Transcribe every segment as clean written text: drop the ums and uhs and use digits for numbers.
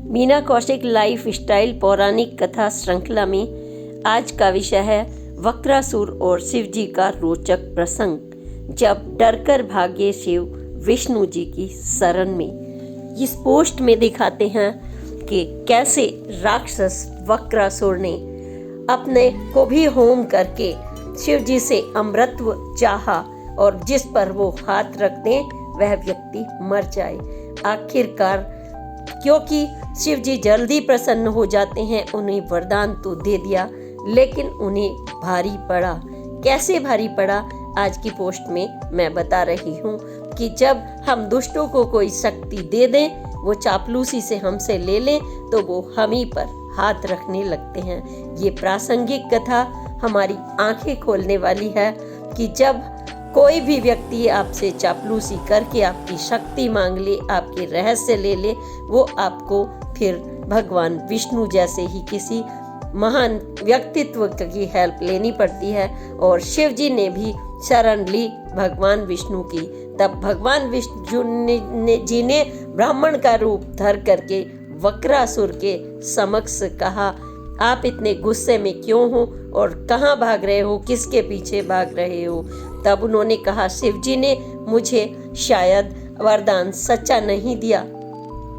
Meena Kaushik life style पौराणिक कथा श्रृंखला में आज का विषय है वक्रासुर और शिव जी का रोचक प्रसंग, जब डरकर भागे शिव विष्णु जी की शरण में। इस पोस्ट में दिखाते हैं कि कैसे राक्षस वक्रासुर ने अपने को भी होम करके शिव जी से अमृतत्व चाहा और जिस पर वो हाथ रख दें वह व्यक्ति मर जाए। आखिरकार क्योंकि शिव जी जल्दी प्रसन्न हो जाते हैं, उन्हें वरदान तो दे दिया, लेकिन उन्हें भारी पड़ा। कैसे भारी पड़ा आज की पोस्ट में मैं बता रही हूँ कि जब हम दुष्टों को कोई शक्ति दे दें, वो चापलूसी से हमसे ले लें, तो वो हम ही पर हाथ रखने लगते हैं। ये प्रासंगिक कथा हमारी आंखें खोलने वाली है कि जब कोई भी व्यक्ति आपसे चापलूसी करके आपकी शक्ति मांग ले, आपके रहस्य ले ले, वो आपको फिर भगवान विष्णु जैसे ही किसी महान व्यक्तित्व की हेल्प लेनी पड़ती है। और शिव जी ने भी शरण ली भगवान विष्णु की। तब भगवान विष्णु जी ने ब्राह्मण का रूप धर करके वक्रासुर के समक्ष कहा, आप इतने गुस्से में क्यों हो और कहाँ भाग रहे हो, किसके पीछे भाग रहे हो? तब उन्होंने कहा, शिव जी ने मुझे शायद वरदान सच्चा नहीं दिया।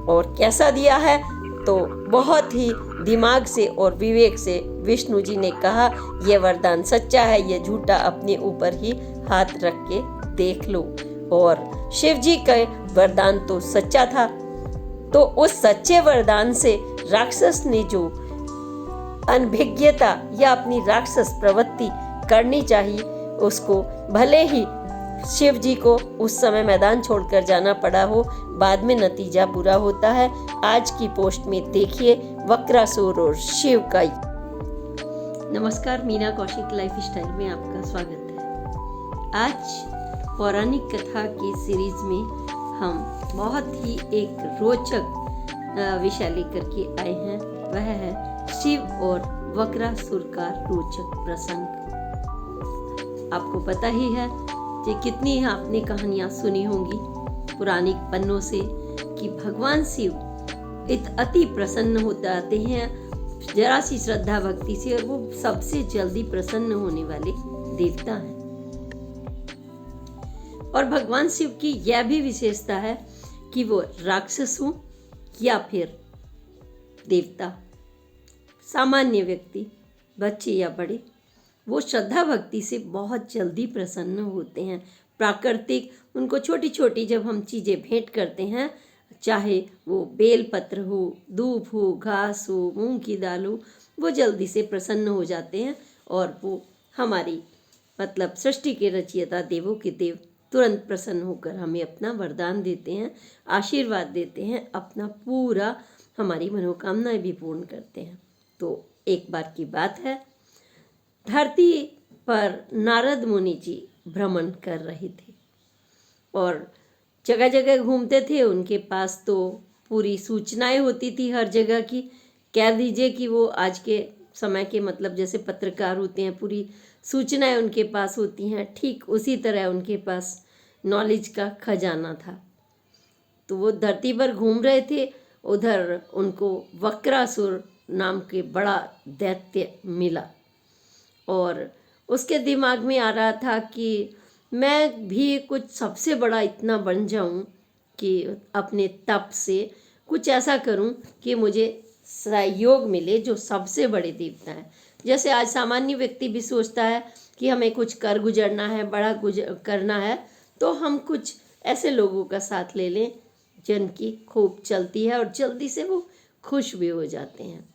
और कैसा दिया है? तो बहुत ही दिमाग से और विवेक से विष्णु जी ने कहा, यह वरदान सच्चा है, यह झूठा अपने ऊपर ही हाथ रख के देख लो। और शिव जी का वरदान तो सच्चा था। तो उस सच्चे वरदान से राक्षस ने जो अनभिज्ञता या अपनी राक्षस प्रवृत्ति करनी चाहिए, उसको भले ही शिव जी को उस समय मैदान छोड़कर जाना पड़ा हो, बाद में नतीजा बुरा होता है। आज की पोस्ट में देखिए वक्रासुर और शिव का। नमस्कार, मीना कौशिक लाइफ स्टाइल में आपका स्वागत है। आज पौराणिक कथा की सीरीज में हम बहुत ही एक रोचक विषय लेकर के आए हैं। वह है शिव और वक्रासुर का रोचक प्रसंग। आपको पता ही है कि कितनी आपने कहानियां सुनी होंगी पुरानी पन्नों से कि भगवान शिव अति प्रसन्न हो जाते हैं जरा सी श्रद्धा भक्ति से, और वो सबसे जल्दी प्रसन्न होने वाले देवता हैं। और भगवान शिव की यह भी विशेषता है कि वो राक्षस हो या फिर देवता, सामान्य व्यक्ति, बच्चे या बड़े, वो श्रद्धा भक्ति से बहुत जल्दी प्रसन्न होते हैं। प्राकृतिक उनको छोटी छोटी जब हम चीज़ें भेंट करते हैं, चाहे वो बेलपत्र हो, दूब हो, घास हो, मूंग की दाल हो, वो जल्दी से प्रसन्न हो जाते हैं। और वो हमारी मतलब सृष्टि के रचयिता देवों के देव तुरंत प्रसन्न होकर हमें अपना वरदान देते हैं, आशीर्वाद देते हैं, अपना पूरा हमारी मनोकामनाएं भी पूर्ण करते हैं। तो एक बार की बात है, धरती पर नारद मुनि जी भ्रमण कर रहे थे और जगह जगह घूमते थे। उनके पास तो पूरी सूचनाएं होती थी हर जगह की। कह दीजिए कि वो आज के समय के मतलब जैसे पत्रकार होते हैं, पूरी सूचनाएं उनके पास होती हैं, ठीक उसी तरह उनके पास नॉलेज का खजाना था। तो वो धरती पर घूम रहे थे, उधर उनको वक्रासुर नाम के बड़ा दैत्य मिला और उसके दिमाग में आ रहा था कि मैं भी कुछ सबसे बड़ा इतना बन जाऊं कि अपने तप से कुछ ऐसा करूं कि मुझे सहयोग मिले जो सबसे बड़े देवता हैं। जैसे आज सामान्य व्यक्ति भी सोचता है कि हमें कुछ कर गुजरना है, बड़ा करना है, तो हम कुछ ऐसे लोगों का साथ ले लें जिनकी खूब चलती है और जल्दी से वो खुश भी हो जाते हैं।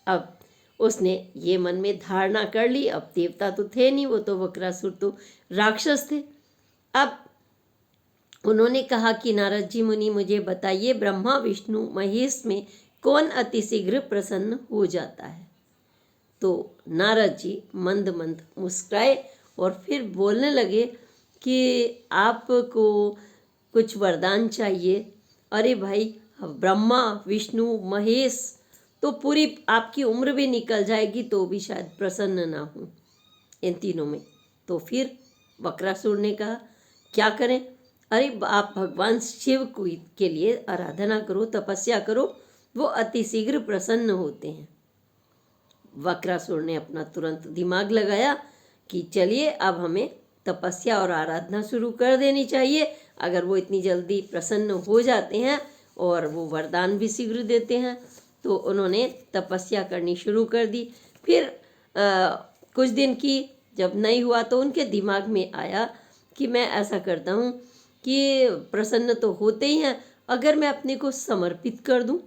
अब उसने ये मन में धारणा कर ली। अब देवता तो थे नहीं, वो तो वक्रासुर तो राक्षस थे। अब उन्होंने कहा कि नारद जी मुनि, मुझे बताइए ब्रह्मा विष्णु महेश में कौन अति शीघ्र प्रसन्न हो जाता है? तो नारद जी मंद मंद मुस्कुराए और फिर बोलने लगे कि आपको कुछ वरदान चाहिए। अरे भाई, ब्रह्मा विष्णु महेश तो पूरी आपकी उम्र भी निकल जाएगी तो भी शायद प्रसन्न ना हो इन तीनों में। तो फिर वक्रासुर ने कहा, क्या करें? अरे आप भगवान शिव के लिए आराधना करो, तपस्या करो, वो अतिशीघ्र प्रसन्न होते हैं। वक्रासुर ने अपना तुरंत दिमाग लगाया कि चलिए अब हमें तपस्या और आराधना शुरू कर देनी चाहिए। अगर वो इतनी जल्दी प्रसन्न हो जाते हैं और वो वरदान भी शीघ्र देते हैं, तो उन्होंने तपस्या करनी शुरू कर दी। फिर कुछ दिन की जब नहीं हुआ तो उनके दिमाग में आया कि मैं ऐसा करता हूँ कि प्रसन्न तो होते ही हैं, अगर मैं अपने को समर्पित कर दूँ।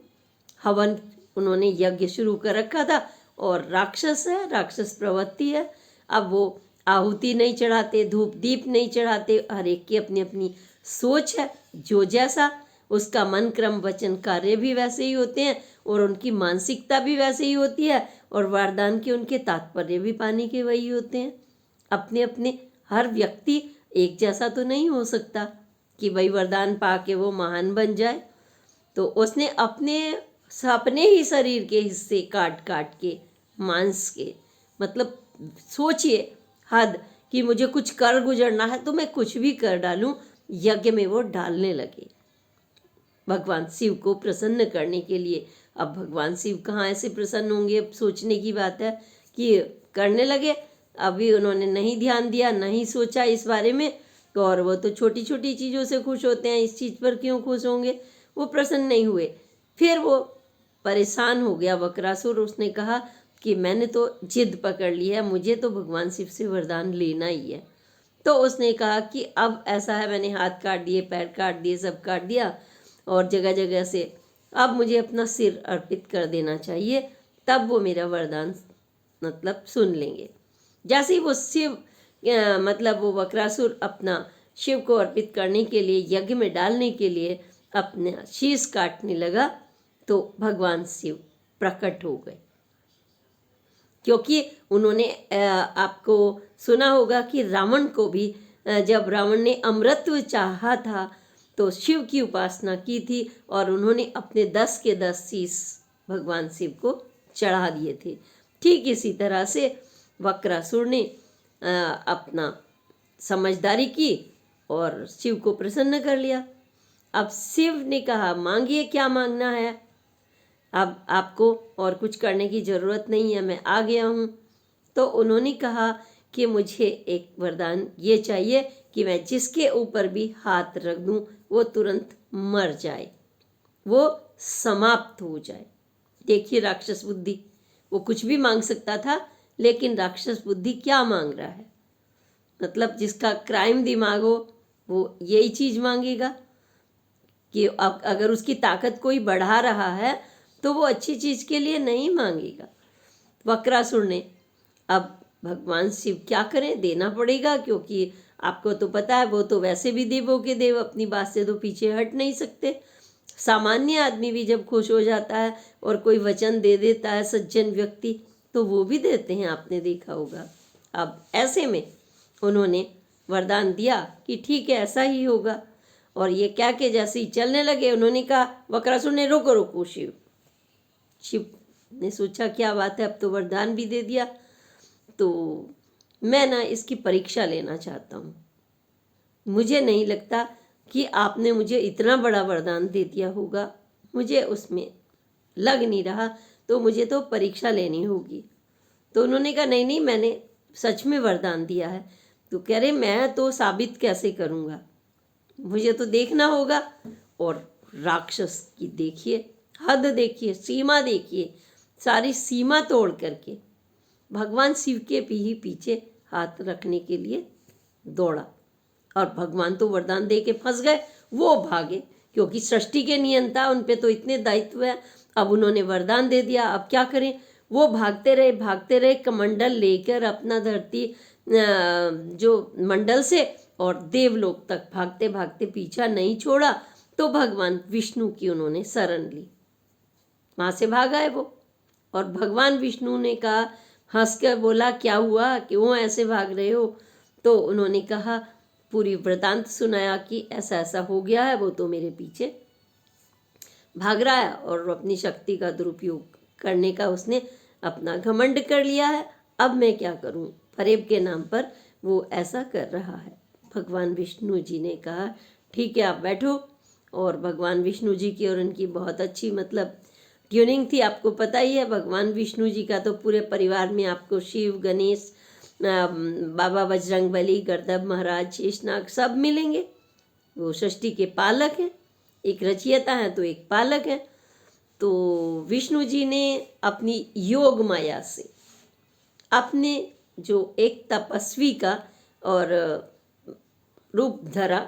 हवन, उन्होंने यज्ञ शुरू कर रखा था और राक्षस है, राक्षस प्रवृत्ति है। अब वो आहुति नहीं चढ़ाते, धूप दीप नहीं चढ़ाते, हर एक की अपनी अपनी सोच है। जो जैसा उसका मन क्रम वचन कार्य भी वैसे ही होते हैं और उनकी मानसिकता भी वैसे ही होती है और वरदान के उनके तात्पर्य भी पाने के वही होते हैं। अपने अपने हर व्यक्ति एक जैसा तो नहीं हो सकता कि भाई वरदान पा के वो महान बन जाए। तो उसने अपने ही शरीर के हिस्से काट काट के, मांस के, मतलब सोचिए हद कि मुझे कुछ कर गुजरना है तो मैं कुछ भी कर डालूं, यज्ञ में वो डालने लगे भगवान शिव को प्रसन्न करने के लिए। अब भगवान शिव कहाँ ऐसे प्रसन्न होंगे, अब सोचने की बात है कि करने लगे। अभी उन्होंने नहीं ध्यान दिया, नहीं सोचा इस बारे में, तो और वो तो छोटी छोटी चीज़ों से खुश होते हैं, इस चीज़ पर क्यों खुश होंगे। वो प्रसन्न नहीं हुए। फिर वो परेशान हो गया वक्रासुर। उसने कहा कि मैंने तो जिद पकड़ ली है, मुझे तो भगवान शिव से वरदान लेना ही है। तो उसने कहा कि अब ऐसा है, मैंने हाथ काट दिए, पैर काट दिए, सब काट दिया और जगह जगह से, अब मुझे अपना सिर अर्पित कर देना चाहिए, तब वो मेरा वरदान मतलब सुन लेंगे। जैसे ही वो शिव मतलब वो वक्रासुर अपना शिव को अर्पित करने के लिए, यज्ञ में डालने के लिए अपना शीश काटने लगा, तो भगवान शिव प्रकट हो गए। क्योंकि उन्होंने आपको सुना होगा कि रावण को भी, जब रावण ने अमृतत्व चाहा था तो शिव की उपासना की थी और उन्होंने अपने 10 के 10 शीश भगवान शिव को चढ़ा दिए थे। ठीक इसी तरह से वक्रासुर ने अपना समझदारी की और शिव को प्रसन्न कर लिया। अब शिव ने कहा मांगिए, क्या मांगना है, अब आपको और कुछ करने की ज़रूरत नहीं है, मैं आ गया हूँ। तो उन्होंने कहा कि मुझे एक वरदान ये चाहिए कि मैं जिसके ऊपर भी हाथ रख दूँ वो तुरंत मर जाए, वो समाप्त हो जाए। देखिए राक्षस बुद्धि, वो कुछ भी मांग सकता था, लेकिन राक्षस बुद्धि क्या मांग रहा है। मतलब जिसका क्राइम दिमाग हो वो यही चीज़ मांगेगा कि अब अगर उसकी ताकत कोई बढ़ा रहा है तो वो अच्छी चीज़ के लिए नहीं मांगेगा। वक्रासुर ने, अब भगवान शिव क्या करें, देना पड़ेगा, क्योंकि आपको तो पता है वो तो वैसे भी देवों के देव, अपनी बात से तो पीछे हट नहीं सकते। सामान्य आदमी भी जब खुश हो जाता है और कोई वचन दे देता है, सज्जन व्यक्ति, तो वो भी देते हैं, आपने देखा होगा। अब ऐसे में उन्होंने वरदान दिया कि ठीक है ऐसा ही होगा। और ये क्या के जैसे ही चलने लगे, उन्होंने कहा, वक्रासुर ने, रोको रोको शिव। शिव ने सोचा क्या बात है, अब तो वरदान भी दे दिया, तो मैं ना इसकी परीक्षा लेना चाहता हूँ। मुझे नहीं लगता कि आपने मुझे इतना बड़ा वरदान दे दिया होगा, मुझे उसमें लग नहीं रहा, तो मुझे तो परीक्षा लेनी होगी। तो उन्होंने कहा नहीं नहीं, मैंने सच में वरदान दिया है। तो कह रहे मैं तो साबित कैसे करूँगा, मुझे तो देखना होगा। और राक्षस की देखिए हद, देखिए सीमा, देखिए सारी सीमा तोड़ करके भगवान शिव के ही पीछे हाथ रखने के लिए दौड़ा। और भगवान तो वरदान दे के फंस गए, वो भागे, क्योंकि सृष्टि के नियंता, उन पे तो इतने दायित्व है। अब उन्होंने वरदान दे दिया, अब क्या करें। वो भागते रहे कमंडल लेकर अपना धरती जो मंडल से और देवलोक तक भागते भागते पीछा नहीं छोड़ा। तो भगवान विष्णु की उन्होंने शरण ली, वहाँ से भाग आए वो। और भगवान विष्णु ने कहा, हंस कर बोला, क्या हुआ, क्यों ऐसे भाग रहे हो। तो उन्होंने कहा, पूरी वृतांत सुनाया कि ऐसा ऐसा हो गया है, वो तो मेरे पीछे भाग रहा है और अपनी शक्ति का दुरुपयोग करने का उसने अपना घमंड कर लिया है। अब मैं क्या करूं, फरेब के नाम पर वो ऐसा कर रहा है। भगवान विष्णु जी ने कहा ठीक है आप बैठो। और भगवान विष्णु जी की और उनकी बहुत अच्छी मतलब ट्यूनिंग थी, आपको पता ही है। भगवान विष्णु जी का तो पूरे परिवार में आपको शिव, गणेश, बाबा बजरंगबली, गर्दभ महाराज, शेषनाग सब मिलेंगे। वो सृष्टि के पालक हैं, एक रचयिता हैं तो एक पालक हैं। तो विष्णु जी ने अपनी योग माया से अपने जो एक तपस्वी का और रूप धरा,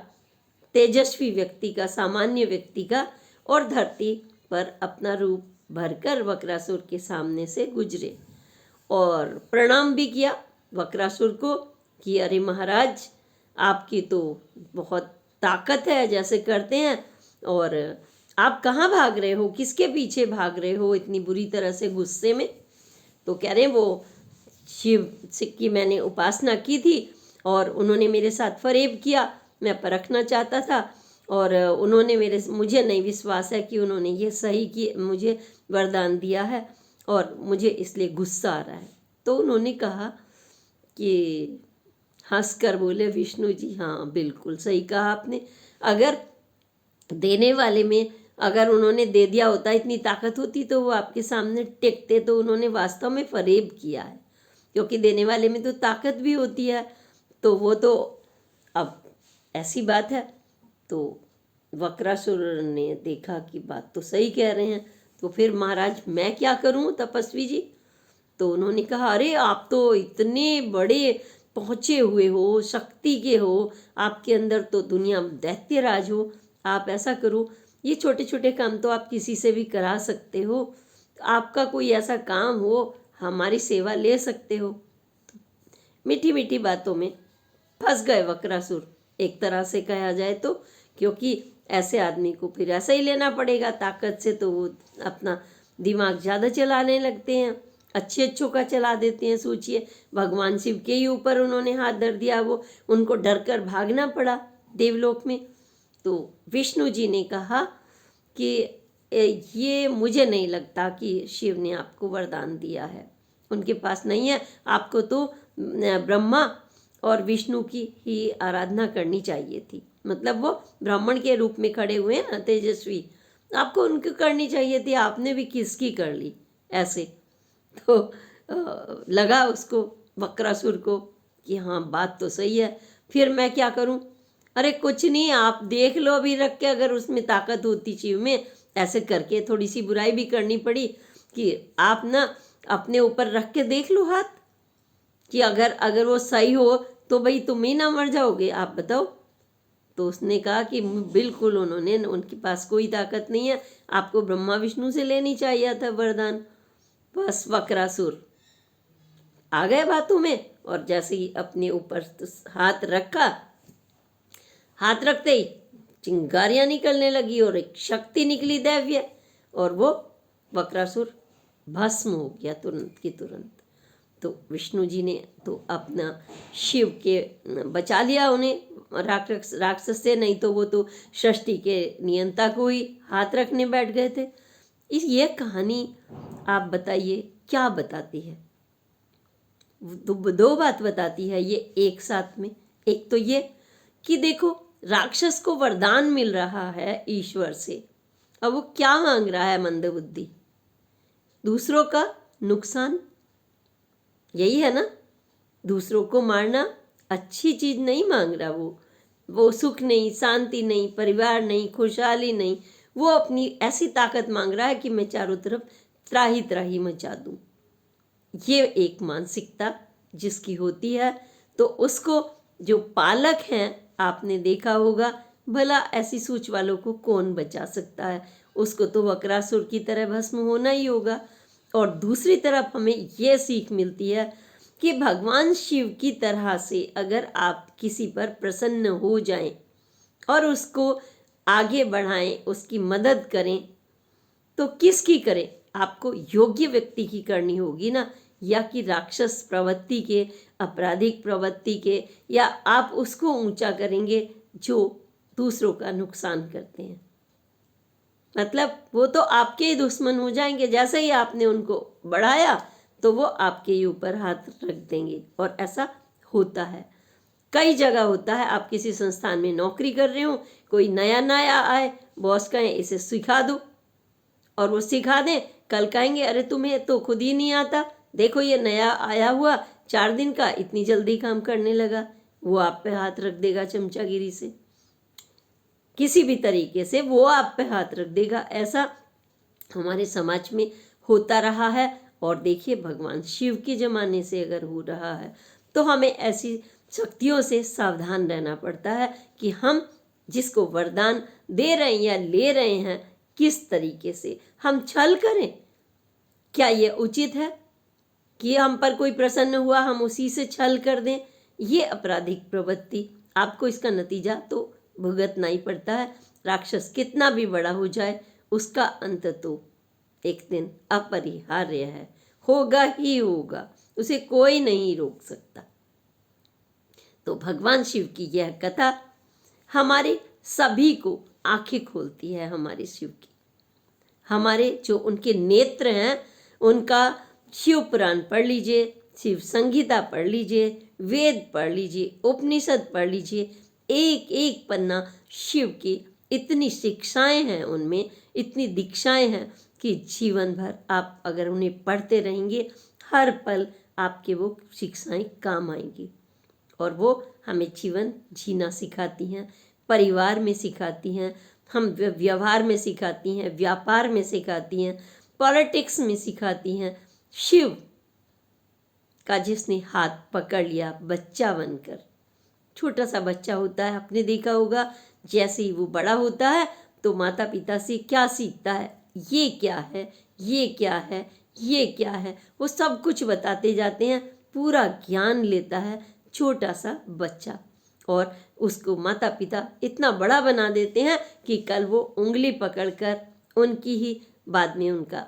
तेजस्वी व्यक्ति का, सामान्य व्यक्ति का, और धरती पर अपना रूप भरकर वक्रासुर के सामने से गुजरे और प्रणाम भी किया वक्रासुर को कि अरे महाराज, आपकी तो बहुत ताकत है, जैसे करते हैं, और आप कहाँ भाग रहे हो, किसके पीछे भाग रहे हो इतनी बुरी तरह से गुस्से में। तो कह रहे हैं वो शिव की मैंने उपासना की थी और उन्होंने मेरे साथ फरेब किया, मैं परखना चाहता था, और उन्होंने मुझे नहीं विश्वास है कि उन्होंने ये सही कि मुझे वरदान दिया है, और मुझे इसलिए गुस्सा आ रहा है। तो उन्होंने कहा कि हंसकर बोले विष्णु जी, हाँ बिल्कुल सही कहा आपने। अगर देने वाले में अगर उन्होंने दे दिया होता, इतनी ताकत होती, तो वो आपके सामने टेकते। तो उन्होंने वास्तव में फरेब किया है, क्योंकि देने वाले में तो ताकत भी होती है। तो वो तो अब ऐसी बात है। तो वक्रासुर ने देखा कि बात तो सही कह रहे हैं, तो फिर महाराज मैं क्या करूं तपस्वी जी। तो उन्होंने कहा अरे आप तो इतने बड़े पहुँचे हुए हो, शक्ति के हो, आपके अंदर तो दुनिया दैत्य राज हो। आप ऐसा करो, ये छोटे छोटे काम तो आप किसी से भी करा सकते हो, आपका कोई ऐसा काम हो, हमारी सेवा ले सकते हो। मीठी मीठी बातों में फंस गए वक्रासुर, एक तरह से कहा जाए तो, क्योंकि ऐसे आदमी को फिर ऐसा ही लेना पड़ेगा ताकत से। तो वो अपना दिमाग ज़्यादा चलाने लगते हैं, अच्छों का चला देते हैं। सोचिए, भगवान शिव के ही ऊपर उन्होंने हाथ धर दिया, वो उनको डर कर भागना पड़ा देवलोक में। तो विष्णु जी ने कहा कि ये मुझे नहीं लगता कि शिव ने आपको वरदान दिया है, उनके पास नहीं है। आपको तो ब्रह्मा और विष्णु की ही आराधना करनी चाहिए थी। मतलब वो ब्राह्मण के रूप में खड़े हुए हैं ना, तेजस्वी, आपको उनकी करनी चाहिए थी, आपने भी किसकी कर ली ऐसे। तो लगा उसको वक्रासुर को कि हाँ बात तो सही है, फिर मैं क्या करूं। अरे कुछ नहीं, आप देख लो अभी रख के, अगर उसमें ताकत होती शिव में, ऐसे करके थोड़ी सी बुराई भी करनी पड़ी कि आप ना अपने ऊपर रख के देख लो हाथ, कि अगर वो सही हो तो भाई तुम ही ना मर जाओगे, आप बताओ। तो उसने कहा कि बिल्कुल उनके पास कोई ताकत नहीं है, आपको ब्रह्मा विष्णु से लेनी चाहिए था वरदान। बस वक्रासुर आ गए बातों में, और जैसे ही अपने ऊपर हाथ रखा, हाथ रखते ही चिंगारियां निकलने लगी और एक शक्ति निकली दैव्य, और वो वक्रासुर भस्म हो गया तुरंत की तुरंत। तो विष्णु जी ने तो अपना शिव के बचा लिया उन्हें राक्षस से, नहीं तो वो तो सृष्टि के नियंता को ही हाथ रखने बैठ गए थे। ये कहानी आप बताइए क्या बताती है। दो बात बताती है ये एक साथ में। एक तो ये कि देखो, राक्षस को वरदान मिल रहा है ईश्वर से, अब वो क्या मांग रहा है, मंदबुद्धि, दूसरों का नुकसान, यही है ना। दूसरों को मारना अच्छी चीज नहीं मांग रहा वो सुख नहीं, शांति नहीं, परिवार नहीं, खुशहाली नहीं, वो अपनी ऐसी ताकत मांग रहा है कि मैं चारों तरफ त्राही त्राही मचा दूं। ये एक मानसिकता जिसकी होती है, तो उसको जो पालक हैं, आपने देखा होगा, भला ऐसी सोच वालों को कौन बचा सकता है, उसको तो वक्रासुर की तरह भस्म होना ही होगा। और दूसरी तरफ हमें यह सीख मिलती है कि भगवान शिव की तरह से अगर आप किसी पर प्रसन्न हो जाएं और उसको आगे बढ़ाएं, उसकी मदद करें, तो किसकी करें, आपको योग्य व्यक्ति की करनी होगी ना, या कि राक्षस प्रवृत्ति के, आपराधिक प्रवृत्ति के, या आप उसको ऊंचा करेंगे जो दूसरों का नुकसान करते हैं। मतलब वो तो आपके ही दुश्मन हो जाएंगे, जैसे ही आपने उनको बढ़ाया तो वो आपके ही ऊपर हाथ रख देंगे। और ऐसा होता है, कई जगह होता है। आप किसी संस्थान में नौकरी कर रहे हो, कोई नया नया आए, बॉस कहें इसे सिखा दो, और वो सिखा दें, कल कहेंगे अरे तुम्हें तो खुद ही नहीं आता, देखो ये नया आया हुआ 4 दिन का इतनी जल्दी काम करने लगा, वो आप पे हाथ रख देगा चमचागिरी से, किसी भी तरीके से वो आप पे हाथ रख देगा। ऐसा हमारे समाज में होता रहा है। और देखिए भगवान शिव के जमाने से अगर हो रहा है तो हमें ऐसी शक्तियों से सावधान रहना पड़ता है कि हम जिसको वरदान दे रहे हैं या ले रहे हैं किस तरीके से हम छल करें। क्या ये उचित है कि हम पर कोई प्रसन्न हुआ हम उसी से छल कर दें? ये आपराधिक प्रवृत्ति, आपको इसका नतीजा तो भुगतना ही पड़ता है। राक्षस कितना भी बड़ा हो जाए उसका अंत तो एक दिन अपरिहार्य है, होगा ही होगा, उसे कोई नहीं रोक सकता। तो भगवान शिव की यह कथा हमारे सभी को आंखें खोलती है। हमारे शिव की, हमारे जो उनके नेत्र हैं उनका शिव पुराण पढ़ लीजिए, शिव संगीता पढ़ लीजिए, वेद पढ़ लीजिए, उपनिषद पढ़ लीजिए, एक एक पन्ना शिव की इतनी शिक्षाएं हैं उनमें, इतनी दीक्षाएं हैं कि जीवन भर आप अगर उन्हें पढ़ते रहेंगे हर पल आपके वो शिक्षाएं काम आएंगी। और वो हमें जीवन जीना सिखाती हैं, परिवार में सिखाती हैं, हम व्यवहार में सिखाती हैं, व्यापार में सिखाती हैं, पॉलिटिक्स में सिखाती हैं। शिव का जिसने हाथ पकड़ लिया बच्चा बनकर, छोटा सा बच्चा होता है, आपने देखा होगा जैसे ही वो बड़ा होता है तो माता पिता से क्या सीखता है, ये क्या है, ये क्या है, ये क्या है, वो सब कुछ बताते जाते हैं, पूरा ज्ञान लेता है छोटा सा बच्चा। और उसको माता पिता इतना बड़ा बना देते हैं कि कल वो उंगली पकड़कर उनकी ही बाद में उनका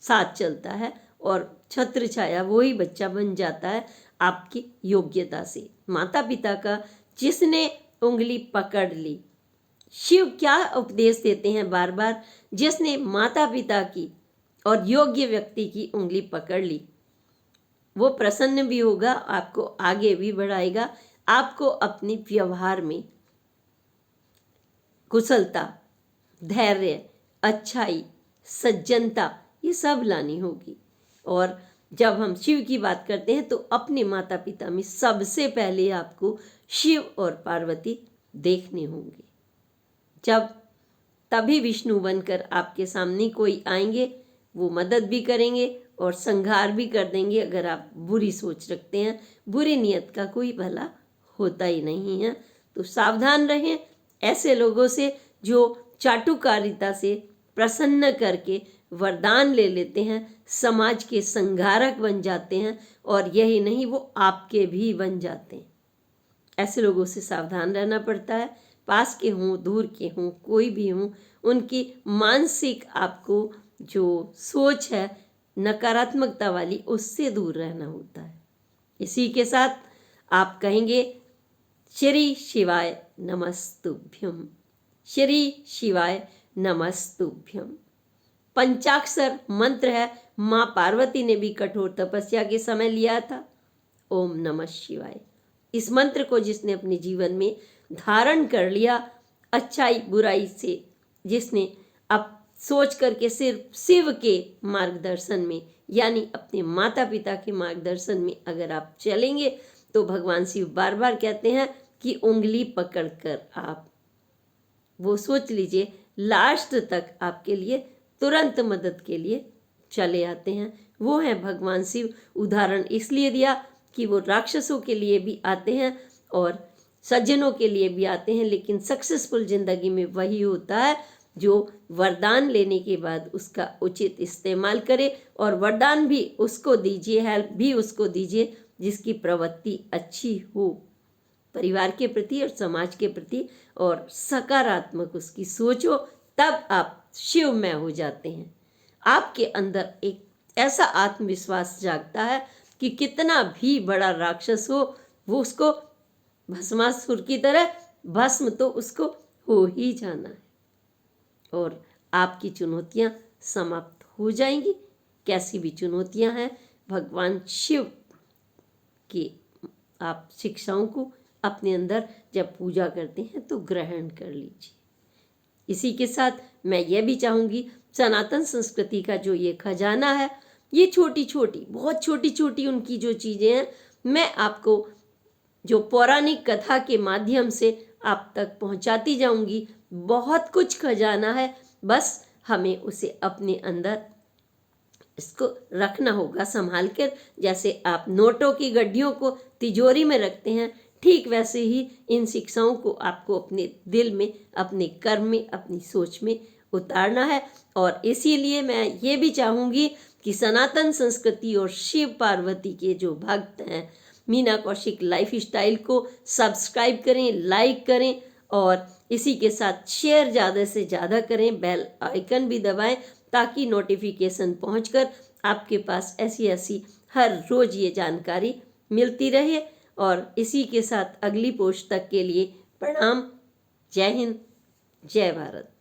साथ चलता है और छत्र छाया वही बच्चा बन जाता है आपकी योग्यता से। माता पिता का जिसने उंगली पकड़ ली, शिव क्या उपदेश देते हैं बार बार, जिसने माता पिता की और योग्य व्यक्ति की उंगली पकड़ ली वो प्रसन्न भी होगा, आपको आगे भी बढ़ाएगा, आपको अपने व्यवहार में कुशलता, धैर्य, अच्छाई, सज्जनता ये सब लानी होगी। और जब हम शिव की बात करते हैं तो अपने माता पिता में सबसे पहले आपको शिव और पार्वती देखने होंगे। जब तभी विष्णु बनकर आपके सामने कोई आएंगे, वो मदद भी करेंगे और संहार भी कर देंगे अगर आप बुरी सोच रखते हैं। बुरी नियत का कोई भला होता ही नहीं है। तो सावधान रहें ऐसे लोगों से जो चाटुकारिता से प्रसन्न करके वरदान ले लेते हैं, समाज के संहारक बन जाते हैं और यही नहीं वो आपके भी बन जाते हैं। ऐसे लोगों से सावधान रहना पड़ता है। पास के हों दूर के हों कोई भी हों, उनकी मानसिक आपको जो सोच है नकारात्मकता वाली उससे दूर रहना होता है। इसी के साथ आप कहेंगे श्री शिवाय नमस्तुभ्यम, श्री शिवाय नमस्तुभ्यम। पंचाक्षर मंत्र है, माँ पार्वती ने भी कठोर तपस्या के समय लिया था। ओम नमः शिवाय। इस मंत्र को जिसने अपने जीवन में धारण कर लिया, अच्छाई बुराई से जिसने अब सोच करके सिर्फ शिव के मार्गदर्शन में यानी अपने माता पिता के मार्गदर्शन में अगर आप चलेंगे तो भगवान शिव बार बार कहते हैं कि उंगली पकड़कर आप वो सोच लीजिए लास्ट तक आपके लिए तुरंत मदद के लिए चले आते हैं। वो हैं भगवान शिव। उदाहरण इसलिए दिया कि वो राक्षसों के लिए भी आते हैं और सज्जनों के लिए भी आते हैं, लेकिन सक्सेसफुल जिंदगी में वही होता है जो वरदान लेने के बाद उसका उचित इस्तेमाल करे। और वरदान भी उसको दीजिए, हेल्प भी उसको दीजिए जिसकी प्रवृत्ति अच्छी हो परिवार के प्रति और समाज के प्रति और सकारात्मक उसकी सोच हो, तब आप शिवमय हो जाते हैं। आपके अंदर एक ऐसा आत्मविश्वास जागता है कि कितना भी बड़ा राक्षस हो वो उसको भस्मासुर की तरह भस्म तो उसको हो ही जाना है और आपकी चुनौतियां समाप्त हो जाएंगी। कैसी भी चुनौतियां हैं, भगवान शिव की आप शिक्षाओं को अपने अंदर जब पूजा करते हैं तो ग्रहण कर लीजिए। इसी के साथ मैं ये भी चाहूँगी सनातन संस्कृति का जो ये खजाना है, ये छोटी छोटी, बहुत छोटी छोटी उनकी जो चीज़ें हैं, मैं आपको जो पौराणिक कथा के माध्यम से आप तक पहुंचाती जाऊंगी। बहुत कुछ खजाना है, बस हमें उसे अपने अंदर इसको रखना होगा संभाल कर। जैसे आप नोटों की गड्डियों को तिजोरी में रखते हैं, ठीक वैसे ही इन शिक्षाओं को आपको अपने दिल में, अपने कर्म में, अपनी सोच में उतारना है। और इसीलिए मैं ये भी चाहूँगी कि सनातन संस्कृति और शिव पार्वती के जो भक्त हैं, मीना कौशिक लाइफ स्टाइल को सब्सक्राइब करें, लाइक करें और इसी के साथ शेयर ज़्यादा से ज़्यादा करें, बेल आइकन भी दबाएं ताकि नोटिफिकेशन पहुंचकर आपके पास ऐसी ऐसी हर रोज़ ये जानकारी मिलती रहे। और इसी के साथ अगली पोस्ट तक के लिए प्रणाम। जय हिंद, जय भारत।